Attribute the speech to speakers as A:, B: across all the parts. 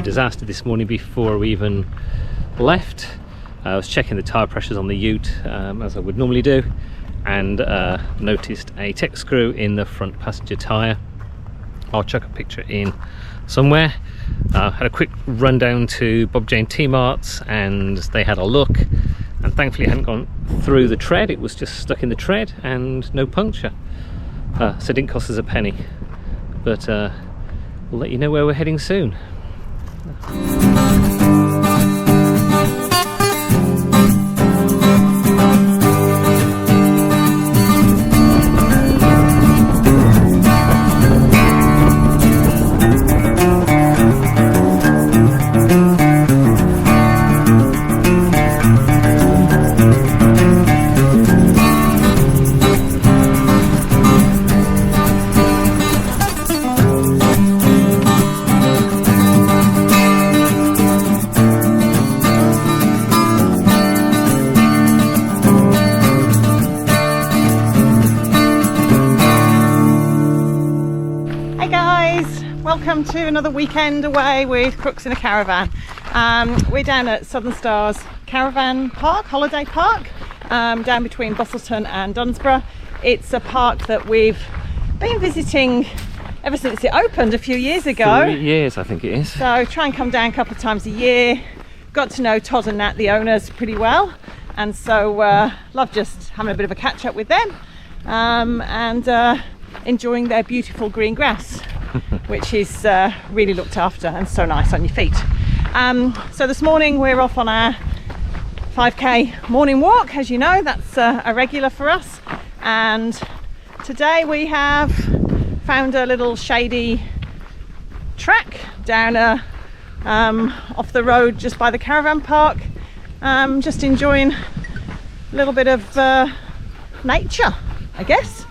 A: disaster this morning before we even left. I was checking the tyre pressures on the ute as I would normally do, and noticed a tech screw in the front passenger tyre. I'll chuck a picture in somewhere. Had a quick run down to Bob Jane T-Mart's and they had a look, and thankfully it hadn't gone through the tread, it was just stuck in the tread and no puncture. So it didn't cost us a penny, but we'll let you know where we're heading soon.
B: Welcome to another weekend away with Crooks in a caravan. We're down at Southern Stars Caravan Park, Holiday Park, down between Bustleton and Dunsborough. It's a park that we've been visiting ever since it opened a few years ago.
A: 3 years I think it is.
B: So try and come down a couple of times a year. Got to know Todd and Nat, the owners, pretty well, and so love just having a bit of a catch up with them and enjoying their beautiful green grass, which is really looked after and so nice on your feet. So this morning we're off on our 5k morning walk. As you know, that's a regular for us, and today we have found a little shady track down off the road just by the caravan park, just enjoying a little bit of nature, I guess.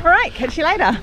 B: All right, catch you later.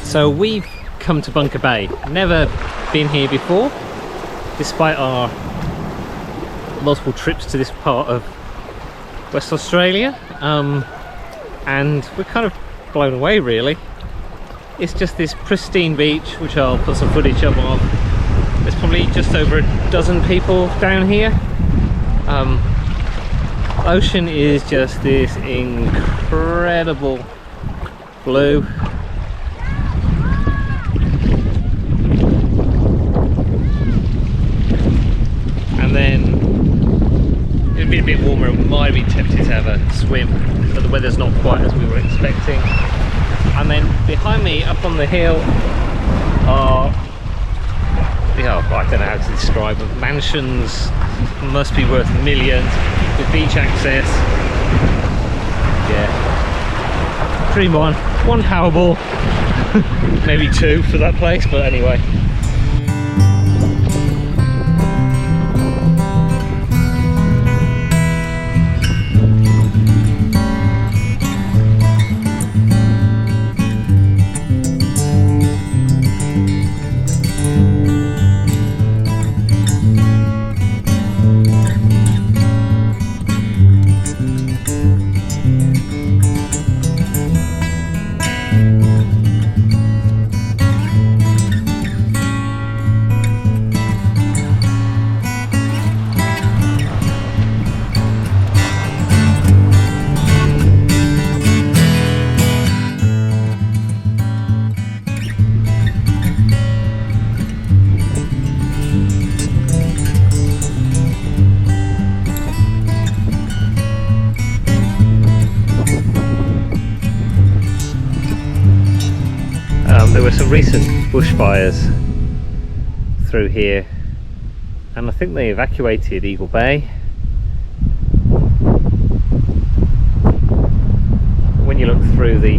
A: So we've come to Bunker Bay, never been here before, despite our multiple trips to this part of West Australia, and we're kind of blown away really. It's just this pristine beach, which I'll put some footage up of. There's probably just over a dozen people down here. Ocean is just this incredible blue. And then it'd be a bit warmer, it might be tempted to have a swim, but the weather's not quite as we were expecting. And then behind me up on the hill are, I don't know how to describe them, mansions, must be worth millions, with beach access. Yeah, dream on, one Powerball, maybe two for that place, but anyway. There were some recent bushfires through here, and I think they evacuated Eagle Bay. When you look through, the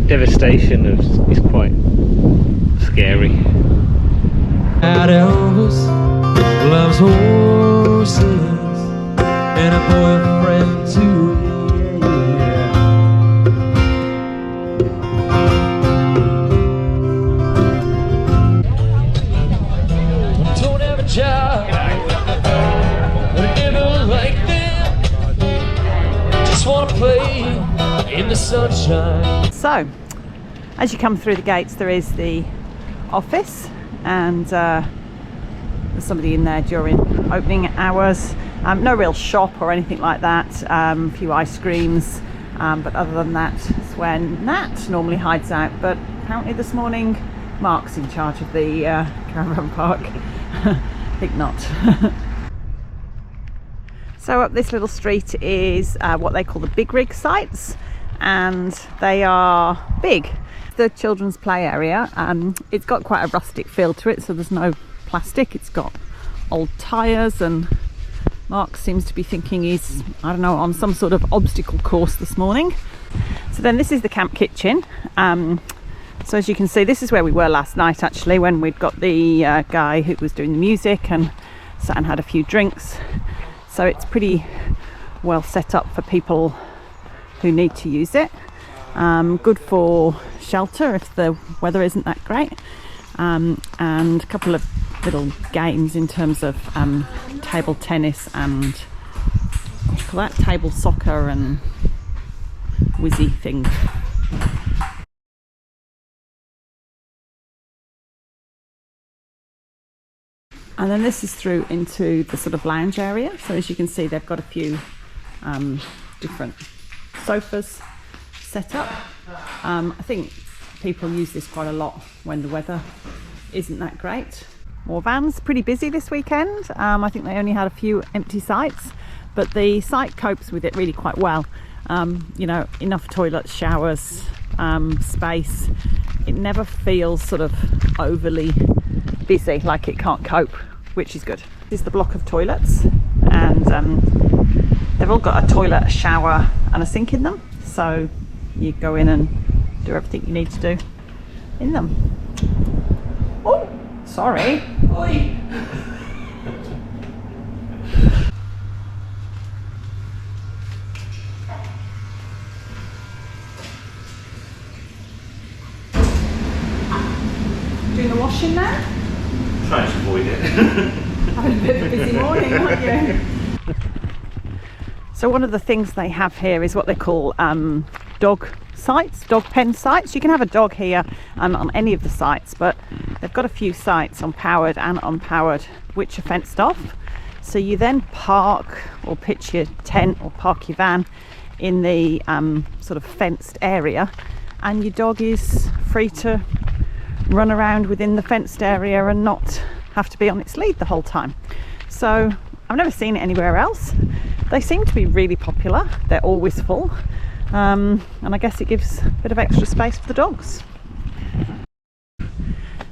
A: devastation is quite scary.
C: At Elvis loves horses and a boyfriend too. Job, whatever like them. Just wanna play in the sunshine.
B: So, as you come through the gates, there is the office, and there's somebody in there during opening hours. No real shop or anything like that. A few ice creams, but other than that, it's when Nat normally hides out. But apparently this morning, Mark's in charge of the caravan park. I think not. So up this little street is what they call the big rig sites, and they are big. The children's play area, it's got quite a rustic feel to it, so there's no plastic. It's got old tyres, and Mark seems to be thinking he's, I don't know, on some sort of obstacle course this morning. So then this is the camp kitchen. So as you can see, this is where we were last night actually, when we'd got the guy who was doing the music and sat and had a few drinks. So it's pretty well set up for people who need to use it. Good for shelter if the weather isn't that great. And a couple of little games in terms of table tennis and what do you call that? Table soccer and whizzy things. And then this is through into the sort of lounge area. So as you can see, they've got a few different sofas set up. I think people use this quite a lot when the weather isn't that great. More vans, pretty busy this weekend. I think they only had a few empty sites, but the site copes with it really quite well. You know, enough toilets, showers, space. It never feels sort of overly busy, like it can't cope, which is good. This is the block of toilets, and they've all got a toilet, a shower and a sink in them, so you go in and do everything you need to do in them. Oh, sorry. Oi. Doing the washing now?
A: Trying to avoid it.
B: Having a bit of a busy morning, aren't you? So one of the things they have here is what they call dog sites, dog pen sites. You can have a dog here on any of the sites, but they've got a few sites on powered and unpowered which are fenced off. So you then park or pitch your tent or park your van in the sort of fenced area, and your dog is free to run around within the fenced area and not have to be on its lead the whole time. So I've never seen it anywhere else. They seem to be really popular. They're always full, and I guess it gives a bit of extra space for the dogs.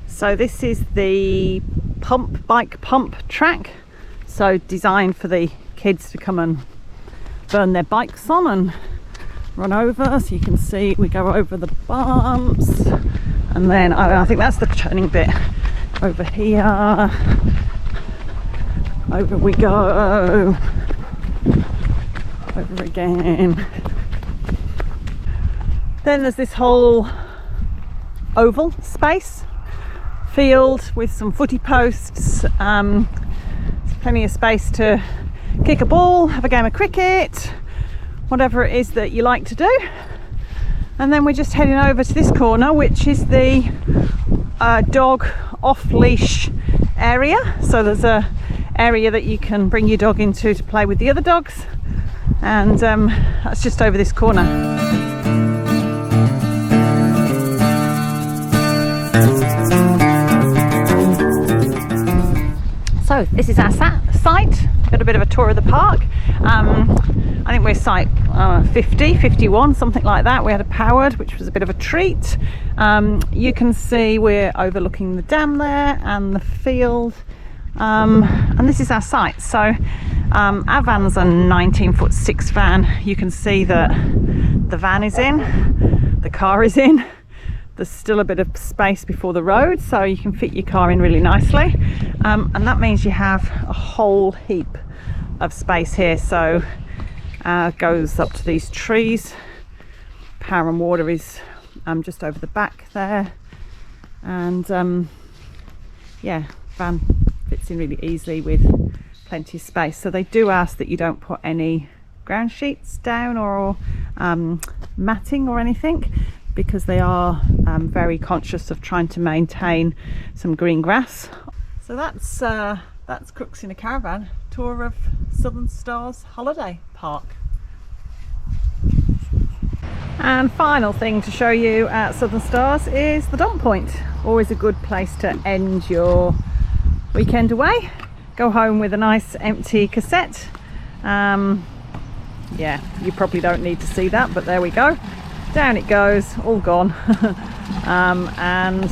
B: So this is the bike pump track, so designed for the kids to come and burn their bikes on and run over. So you can see we go over the bumps, and then I think that's the turning bit. Over here, over we go, over again. Then there's this whole oval space, field with some footy posts. There's plenty of space to kick a ball, have a game of cricket, whatever it is that you like to do. And then we're just heading over to this corner, which is the dog off-leash area. So there's a area that you can bring your dog into to play with the other dogs, and that's just over this corner. So this is our site. Got a bit of a tour of the park. I think we're site 50, 51, something like that. We had a powered, which was a bit of a treat. You can see we're overlooking the dam there and the field. And this is our site. So our van's a 19'6" van. You can see that the van is in, the car is in. There's still a bit of space before the road, so you can fit your car in really nicely. And that means you have a whole heap of space here. So goes up to these trees. Power and water is just over the back there, and yeah, van fits in really easily with plenty of space. So they do ask that you don't put any ground sheets down or matting or anything, because they are very conscious of trying to maintain some green grass. So that's Crooks in a Caravan tour of Southern Stars Holiday Park. And final thing to show you at Southern Stars is the dump point. Always a good place to end your weekend away. Go home with a nice empty cassette. Yeah, you probably don't need to see that, but there we go. Down it goes, all gone. And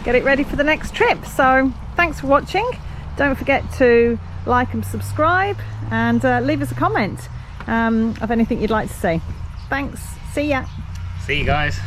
B: get it ready for the next trip. So thanks for watching. Don't forget to like and subscribe, and leave us a comment of anything you'd like to see. Thanks. See ya.
A: See you guys.